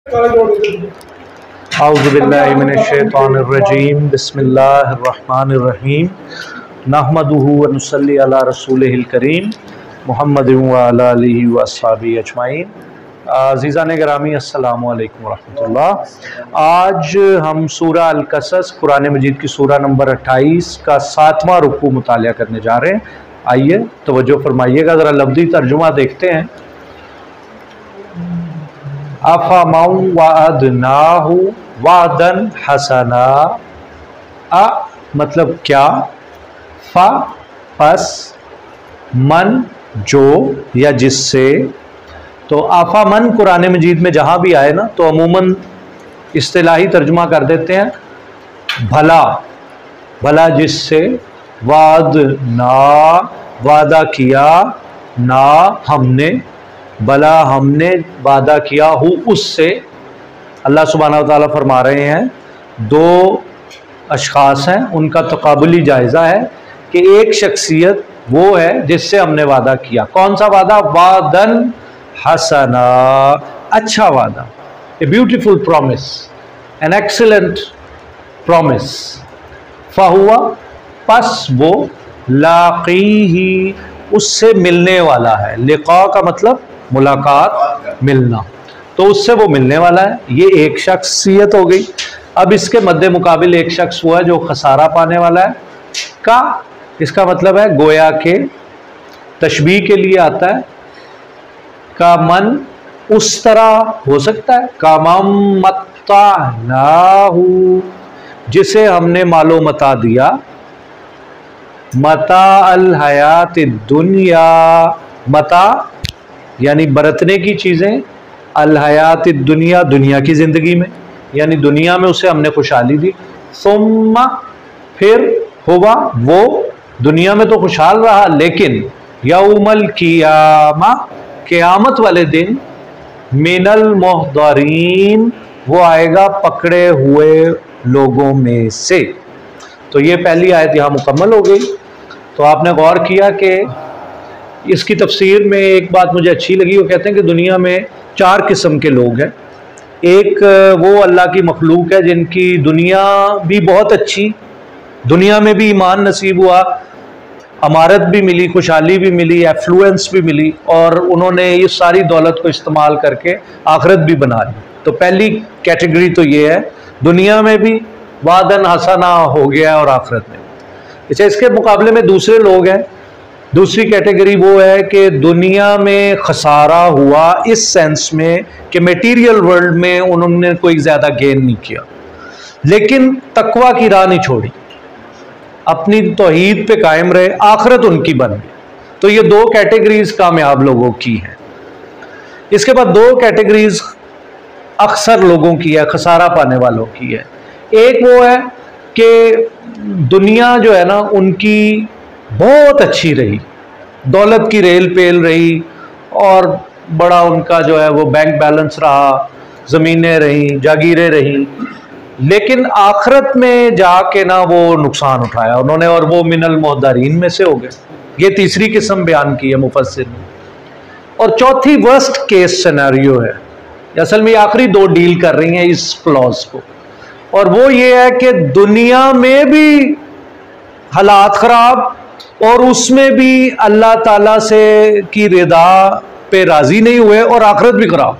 औज़ुबिल्लाहिमिनश्शैतानिर्रजीम बिस्मिल्लाहिर्रहमानिर्रहीम नहमदुहु व नुसल्ली अला रसूलिहिल करीम मुहम्मदिन व अला आलिहि व अस्हाबिहि अजमाइन। अज़ीज़ान गिरामी अस्सलामु अलैकुम व रहमतुल्लाह। आज हम सूरा अल कसस कुरान मजीद की सूरा नंबर 28 का 7वां रुकू मुतालिया करने जा रहे हैं। आइए तवज्जो फरमाइएगा, ज़रा लफ्ज़ी तर्जुमा देखते हैं। अफ़मन वअदनाहु वादन हसना, अ मतलब क्या, फ़ा पस, मन जो या जिससे। तो आफ़ामन कुरान मजीद में जहाँ भी आए ना तो अमूमन इस्तिलाही तर्जुमा कर देते हैं भला, भला जिससे, वाद ना वादा किया, ना हमने, भला हमने वादा किया हूँ उससे। अल्लाह सुब्हानहू व तआला फरमा रहे हैं दो अशख़ास हैं, उनका तक़ाबुली जायज़ा है कि एक शख्सियत वो है जिससे हमने वादा किया। कौन सा वादा? वादन हसना, अच्छा वादा, a beautiful promise, an excellent promise. फ़हुआ पस वो, लाक़ीही उससे मिलने वाला है। लिक़ा का मतलब मुलाकात, मिलना, तो उससे वो मिलने वाला है। ये एक शख्सियत हो गई। अब इसके मद्दे मुकाबिल एक शख्स हुआ जो खसारा पाने वाला है। का इसका मतलब है गोया के तशबीह के लिए आता है। का मन उस तरह हो सकता है, का मम्मत्तानाहु जिसे हमने मालो मता दिया, मता अल हयात दुनिया, मता यानी बरतने की चीज़ें, अल हयात दुनिया दुनिया की ज़िंदगी में, यानी दुनिया में उसे हमने खुशहाली दी। सुम्मा फिर हुआ वो दुनिया में तो खुशहाल रहा, लेकिन यौमल कियामा क़यामत वाले दिन, मिनल मुहदरीन वो आएगा पकड़े हुए लोगों में से। तो ये पहली आयत यहाँ मुकम्मल हो गई। तो आपने गौर किया कि इसकी तफसीर में एक बात मुझे अच्छी लगी। वो कहते हैं कि दुनिया में 4 किस्म के लोग हैं। एक वो अल्लाह की मखलूक है जिनकी दुनिया भी बहुत अच्छी, दुनिया में भी ईमान नसीब हुआ, अमारत भी मिली, खुशहाली भी मिली, एफ्लुएंस भी मिली, और उन्होंने ये सारी दौलत को इस्तेमाल करके आखिरत भी बना ली। तो पहली कैटेगरी तो ये है, दुनिया में भी वादन हसना हो गया और आखिरत में। अच्छा, इसके मुकाबले में दूसरे लोग हैं, दूसरी कैटेगरी वो है कि दुनिया में खसारा हुआ इस सेंस में कि मटेरियल वर्ल्ड में उन्होंने कोई ज़्यादा गेन नहीं किया, लेकिन तकवा की राह नहीं छोड़ी, अपनी तौहीद पे कायम रहे, आखिरत उनकी बन गई। तो ये 2 कैटेगरीज कामयाब लोगों की हैं। इसके बाद 2 कैटेगरीज अक्सर लोगों की है, खसारा पाने वालों की है। एक वो है कि दुनिया जो है ना उनकी बहुत अच्छी रही, दौलत की रेल पेल रही, और बड़ा उनका जो है वो बैंक बैलेंस रहा, ज़मीनें रहीं, जागीरें रहीं, लेकिन आखिरत में जाके ना वो नुकसान उठाया उन्होंने, और वो मिनल मुहदरीन में से हो गए। ये तीसरी किस्म बयान की है मुफस्सिर ने। और चौथी वर्स्ट केस सिनेरियो है, असल में आखिरी 2 डील कर रही हैं इस क्लॉज को, और वो ये है कि दुनिया में भी हालात ख़राब और उसमें भी अल्लाह ताला से की रिदा पे राज़ी नहीं हुए, और आखिरत भी ख़राब।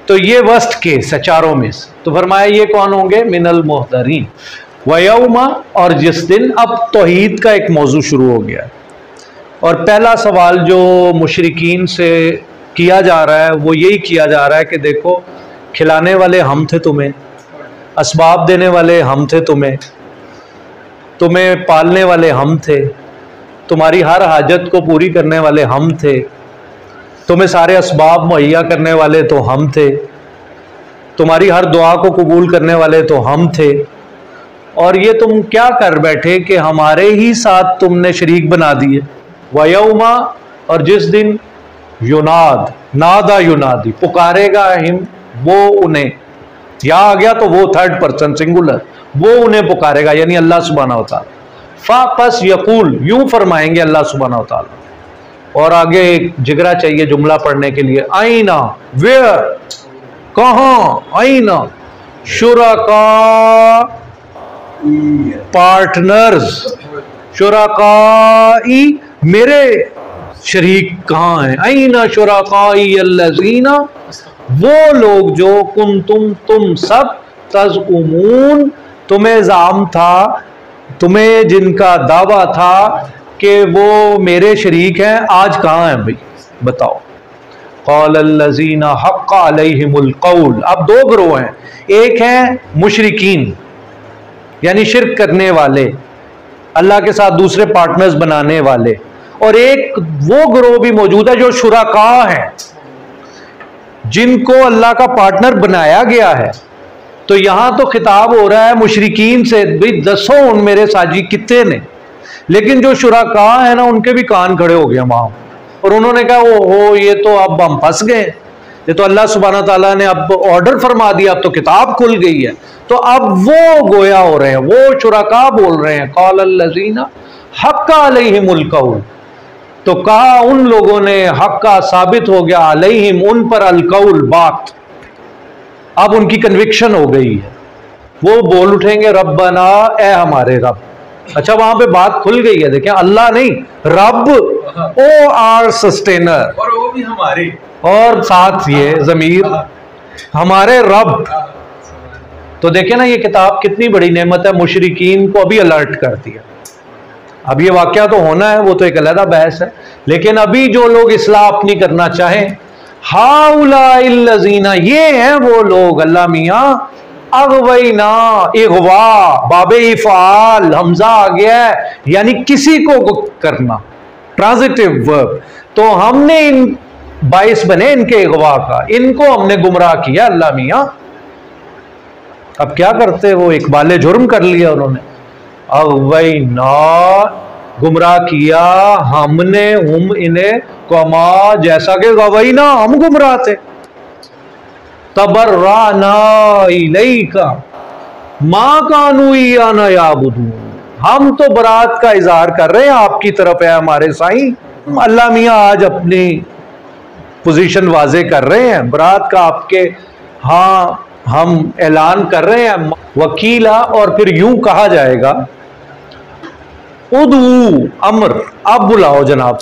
तो ये वर्स्ट केस है चारों में से। तो फरमाया ये कौन होंगे? मिनल मुहदरीन वयौमा, और जिस दिन। अब तौहीद का एक मौजू शुरू हो गया, और पहला सवाल जो मुशरिकीन से किया जा रहा है वो यही किया जा रहा है कि देखो, खिलाने वाले हम थे तुम्हें, असबाब देने वाले हम थे तुम्हें, तुम्हें पालने वाले हम थे, तुम्हारी हर हाजत को पूरी करने वाले हम थे, तुम्हें सारे असबाब मुहैया करने वाले तो हम थे, तुम्हारी हर दुआ को कबूल करने वाले तो हम थे, और ये तुम क्या कर बैठे कि हमारे ही साथ तुमने शरीक बना दिए। वयौमा, और जिस दिन, युनाद, नादा युनादी, पुकारेगा हिम वो उन्हें, यहाँ आ गया तो वो 3rd पर्सन सिंगुलर, वो उन्हें पुकारेगा, यानी अल्लाह सुब्हानहू व तआला। फ़ापस यकूल, यूं फरमाएंगे अल्लाह सुब्हानहू व तआला, और आगे एक जिगरा चाहिए जुमला पढ़ने के लिए, आईना, वेयर, कहाँ, आईना शुरका, पार्टनर्स, शुरकाई मेरे शरीक कहाँ हैं, आईना शुरकाई अल्लज़ीना, वो लोग जो तुम सब तज़उमून, तुम्हें जाम था, तुम्हें जिनका दावा था कि वो मेरे शरीक हैं, आज कहाँ हैं भाई बताओ। क़ाल अल्लज़ीना हक़्क़ अलैहिमुल क़ौल, अब दो ग्रोह हैं, एक है मुशरिकीन यानी शिर्क करने वाले, अल्लाह के साथ दूसरे पार्टनर्स बनाने वाले, और एक वो ग्रोह भी मौजूद है जो शुरका हैं, जिनको अल्लाह का पार्टनर बनाया गया है। तो यहां तो खिताब हो रहा है मुशरिकीन से, भाई दसो उन मेरे साजी कितने ने, लेकिन जो शुरका है ना उनके भी कान खड़े हो गए वहां, और उन्होंने कहा ओ ये तो अब हम फंस गए, ये तो अल्लाह सुब्हानहू तआला ने अब ऑर्डर फरमा दिया, अब तो किताब खुल गई है। तो अब वो गोया हो रहे हैं, वो शुरका बोल रहे हैं क़ाल अल्लज़ीना हक़्क़ अलैहिमुल क़ौल, तो कहा उन लोगों ने, हक़्क़ा साबित हो गया, अलैहिम उन पर, अल क़ौल बात, अब उनकी कन्विक्शन हो गई है, वो बोल उठेंगे रब्बना, ए हमारे रब। अच्छा वहां पे बात खुल गई है, देखें अल्लाह नहीं रब, ओ आर सस्टेनर, और वो भी हमारे, और साथ ये ज़मीर हमारे रब। तो देखें ना ये किताब कितनी बड़ी नेमत है, मुशरिकीन को अभी अलर्ट कर दिया। अब ये वाकया तो होना है, वो तो एक अलग बहस है, लेकिन अभी जो लोग इस्लाह अपनी करना चाहें, हाउलाइल्लज़ीना, ये हैं वो लोग, अल्लाह मियाँ अगवैना, इगवा बाबे इफ़ाल हमजा आ गया है, यानी किसी को करना, ट्रांजिटिव वर्ब, तो हमने इन बाइस बने इनके इगवा का, इनको हमने गुमराह किया अल्लाह मियाँ। अब क्या करते, वो इकबाल जुर्म कर लिया उन्होंने, अगवैना गुमराह किया हमने, हम इन्हें कमा जैसा कि गवैना हम गुमराह थे, तबर्राना इलैका मा कानू इय्याना याबुदून, हम तो बरात का इजहार कर रहे हैं आपकी तरफ है हमारे साईं। अल्लाह मियाँ आज अपनी पोजीशन वाजे कर रहे हैं, बरात का आपके हाँ हम ऐलान कर रहे हैं वकीला, और फिर यूं कहा जाएगा उदू अमर, अब बुलाओ जनाब,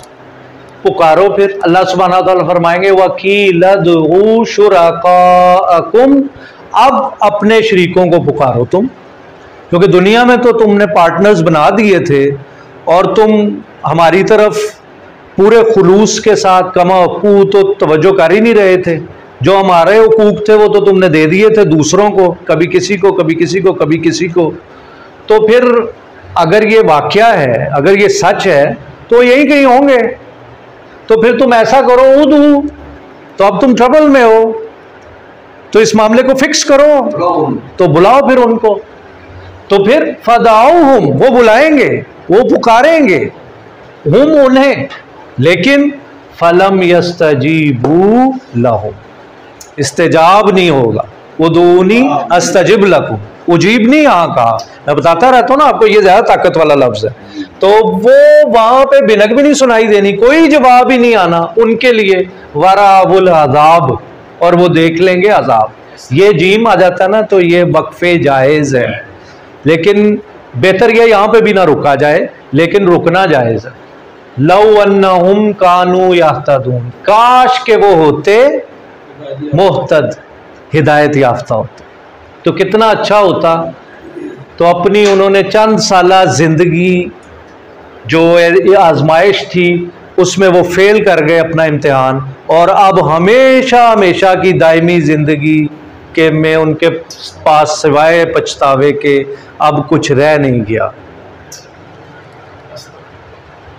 पुकारो। फिर अल्लाह सुब्हानहू तआला फरमाएंगे वकील दुऊ शुरकाअकुम, अब अपने शरीकों को पुकारो तुम, क्योंकि दुनिया में तो तुमने पार्टनर्स बना दिए थे और तुम हमारी तरफ पूरे खुलूस के साथ कमा हकूक तो तवज्जो कर ही नहीं रहे थे, जो हमारे हुकूक थे वो तो तुमने दे दिए थे दूसरों को, कभी किसी को कभी किसी को कभी किसी को। तो फिर अगर ये वाकया है, अगर ये सच है तो यही कहीं होंगे, तो फिर तुम ऐसा करो उदू, तो अब तुम ट्रबल में हो तो इस मामले को फिक्स करो, तो बुलाओ फिर उनको। तो फिर फदाउहुम, वो बुलाएंगे, वो पुकारेंगे हुम उन्हें, लेकिन फलम यस्तजीबू लहुम, इस्तेजाब नहीं होगा, उदूनी अस्तजिब लकुम, उजीब नहीं यहाँ कहा, मैं बताता रहता हूँ ना आपको, ये ज्यादा ताकत वाला लफ्ज है। तो वो वहां पे बिनक भी नहीं सुनाई देनी, कोई जवाब ही नहीं आना उनके लिए, वराबुल अजाब, और वो देख लेंगे अजाब। ये जीम आ जाता ना तो ये वक्फे जायज है, लेकिन बेहतर ये यहाँ पे भी ना रुका जाए, लेकिन रुकना जायज है। लौ अन्नहुम कानू याहतदून, काश के वो होते मुहतद, हिदायत याफ्ता होते तो कितना अच्छा होता। तो अपनी उन्होंने चंद साला जिंदगी जो आजमाइश थी उसमें वो फेल कर गए अपना इम्तिहान, और अब हमेशा हमेशा की दायमी जिंदगी के में उनके पास सिवाय पछतावे के अब कुछ रह नहीं गया।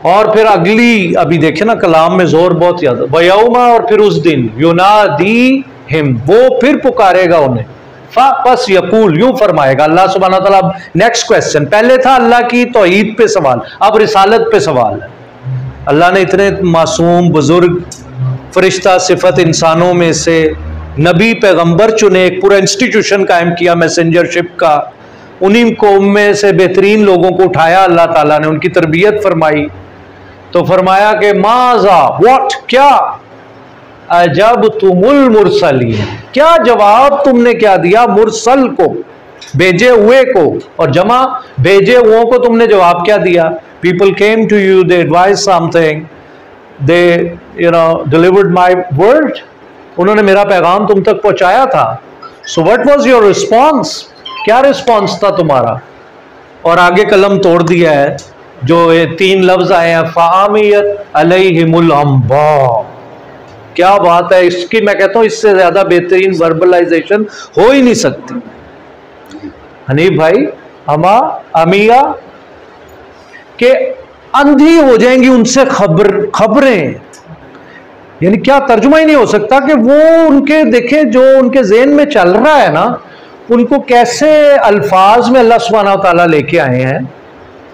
और फिर अगली, अभी देखे ना कलाम में जोर बहुत ज्यादा, वयौमा, और फिर उस दिन युनादी हिम, वो फिर पुकारेगा उन्हें, बस यकूल, यूं फरमाएगा अल्लाह सुब्हानहू व तआला। नेक्स्ट क्वेश्चन, पहले था अल्लाह की तौहीद पे सवाल, अब रिसालत पे सवाल है। अल्लाह ने इतने मासूम बुजुर्ग फरिश्ता सिफत इंसानों में से नबी पैगंबर चुने, एक पूरा इंस्टीट्यूशन कायम किया मैसेंजरशिप का, उन्हीं कौम में से बेहतरीन लोगों को उठाया अल्लाह ताला ने, उनकी तरबियत फरमाई। तो फरमाया कि माजा, व्हाट, क्या, अजब तुमुल मुरसलीन, क्या जवाब तुमने क्या दिया मुरसल को, भेजे हुए को, और जमा भेजे हुओं को तुमने जवाब क्या दिया। People came to you, they advise something, they delivered my word, उन्होंने मेरा पैगाम तुम तक पहुंचाया था। So what was your response, क्या रिस्पॉन्स था तुम्हारा। और आगे कलम तोड़ दिया है, जो ये 3 लफ्ज आए हैं, फामियत अलैहिमुल अंबा, क्या बात है इसकी, मैं कहता हूं इससे ज्यादा बेहतरीन वर्बलाइजेशन हो ही नहीं सकती। हनीफ भाई, अमा अमिया के अंधी हो जाएंगी उनसे खबरें, यानी क्या तर्जुमा ही नहीं हो सकता कि वो उनके देखें जो उनके ज़हन में चल रहा है ना, उनको कैसे अल्फाज में अल्लाह सुब्हानहू व तआला लेके आए हैं।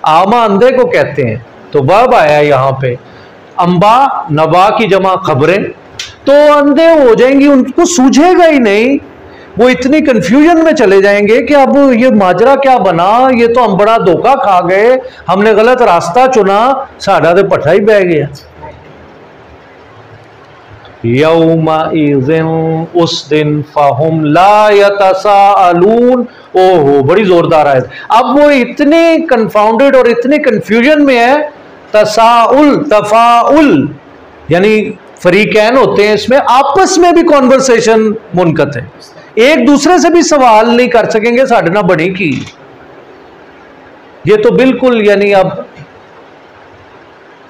आमा अंधे को कहते हैं, तो वर्ब आया यहाँ पे, अंबा नबा की जमा खबरें, तो अंधे हो जाएंगी, उनको सूझेगा ही नहीं, वो इतनी कंफ्यूजन में चले जाएंगे कि अब ये माजरा क्या बना, ये तो हम बड़ा धोखा खा गए, हमने गलत रास्ता चुना, साडा तो पट्ठा ही बह गया। यौमा इज़िन, उस दिन, फहुम ला यतसाअलून, ओहो बड़ी जोरदार है। अब वो इतने कंफाउंडेड और इतने कंफ्यूजन में है, तसाउल तफाउल यानी फरीकैन होते हैं, इसमें आपस में भी कॉन्वर्सेशन मुनकत है, एक दूसरे से भी सवाल नहीं कर सकेंगे, साढ़े ना बनी की। ये तो बिल्कुल यानी अब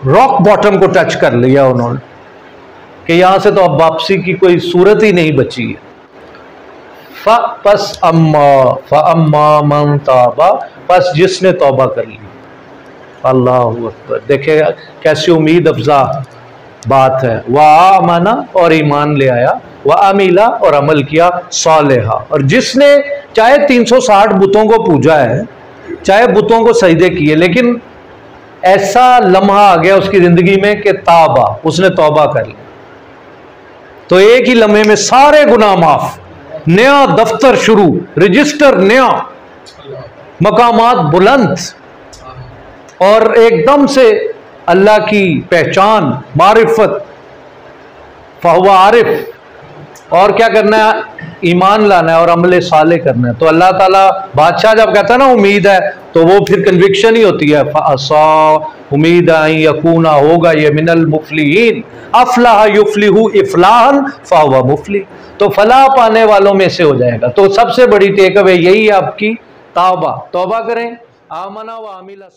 रॉक बॉटम को टच कर लिया उन्होंने कि यहां से तो अब वापसी की कोई सूरत ही नहीं बची है। पस अम्मा मन ताबा, बस जिसने तौबा कर ली। अल्लाहु अकबर, देखिएगा कैसी उम्मीद अफजा बात है। वह आमना, और ईमान ले आया, वह अमीला, और अमल किया, सालेहा, और जिसने चाहे 360 बुतों को पूजा है, चाहे बुतों को सजदे किए, लेकिन ऐसा लम्हा आ गया उसकी जिंदगी में कि ताबा, उसने तौबा कर ली, तो एक ही लम्हे में सारे गुनाह माफ, नया दफ्तर शुरू, रजिस्टर नया, मकामात बुलंद, और एकदम से अल्लाह की पहचान, मारिफत, फहुवा आरिफ, और क्या करना है, ईमान लाना है और अमल साले करना है। तो अल्लाह ताला बादशाह जब कहता है ना उम्मीद है, तो वो फिर कन्विक्शन ही होती है। फ़असा, उम्मीद आई यकूना, होगा ये मिनल मुफलिहीन, अफलाह युफलिहु इफलाहन फ़हुवा मुफलिह, तो फलाह पाने वालों में से हो जाएगा। तो सबसे बड़ी टेक अवे यही है आपकी, तौबा, तौबा करें, आमना व आमिला।